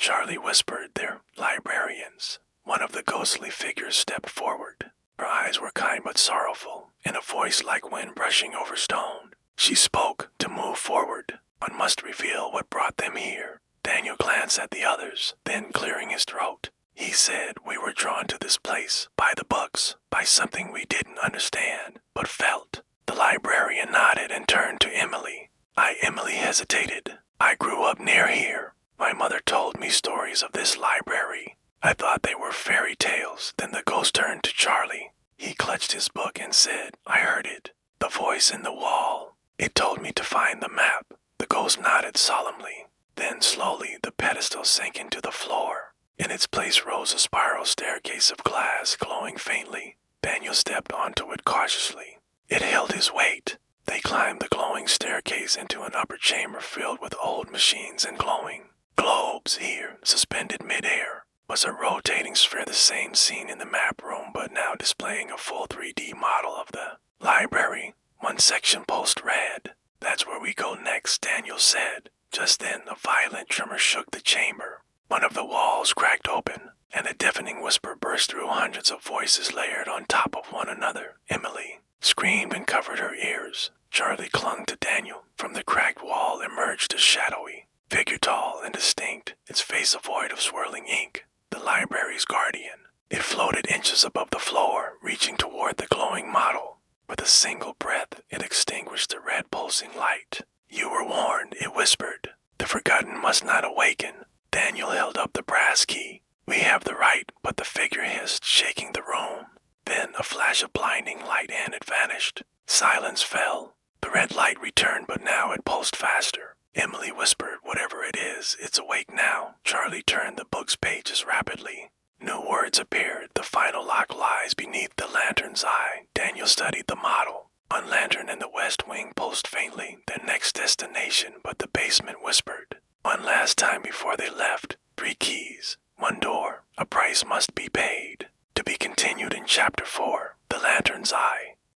Charlie whispered. "They're librarians." One of the ghostly figures stepped forward. Her eyes were kind but sorrowful, in a voice like wind brushing over stone. She spoke to move forward. One must reveal what brought them here. Daniel glanced at the others, then clearing his throat. He said, "We were drawn to this place by the books, by something we didn't understand, but felt." The librarian nodded and turned to Emily. Emily hesitated. "I grew up near here. My mother told me stories of this library. I thought they were fairy tales." Then the ghost turned to Charlie. He clutched his book and said, "I heard it. The voice in the wall. It told me to find the map." The ghost nodded solemnly. Then slowly the pedestal sank into the floor. In its place rose a spiral staircase of glass, glowing faintly. Daniel stepped onto it cautiously. It held his weight. They climbed the glowing staircase into an upper chamber filled with old machines and glowing globes. Here, suspended midair, was a rotating sphere, the same seen in the map room, but now displaying a full 3D model of the library. One section pulsed red. "That's where we go next," Daniel said. Just then, a violent tremor shook the chamber. One of the walls cracked open, and a deafening whisper burst through. Hundreds of voices layered on top of one another. Emily screamed and covered her ears. Charlie clung to Daniel. From the cracked wall emerged a shadowy figure, tall and distinct, its face a void of swirling ink. The library's guardian. It floated inches above the floor, reaching toward the glowing model. With a single breath, it extinguished the red pulsing light. "You were warned," it whispered. "The forgotten must not awaken." Daniel held up the brass key. "We have the right," but the figure hissed, shaking the room. Then a flash of blinding light and it vanished. Silence fell. The red light returned, but now it pulsed faster. Emily whispered, "Whatever it is, it's awake now." Charlie turned the book's pages rapidly. New words appeared. "The final lock lies beneath the lantern's eye." Daniel studied the model. One lantern in the west wing pulsed faintly, their next destination, but the basement whispered. One last time before they left. 3 keys, 1 door, a price must be paid. To be continued in Chapter 4, The Lantern's Eye.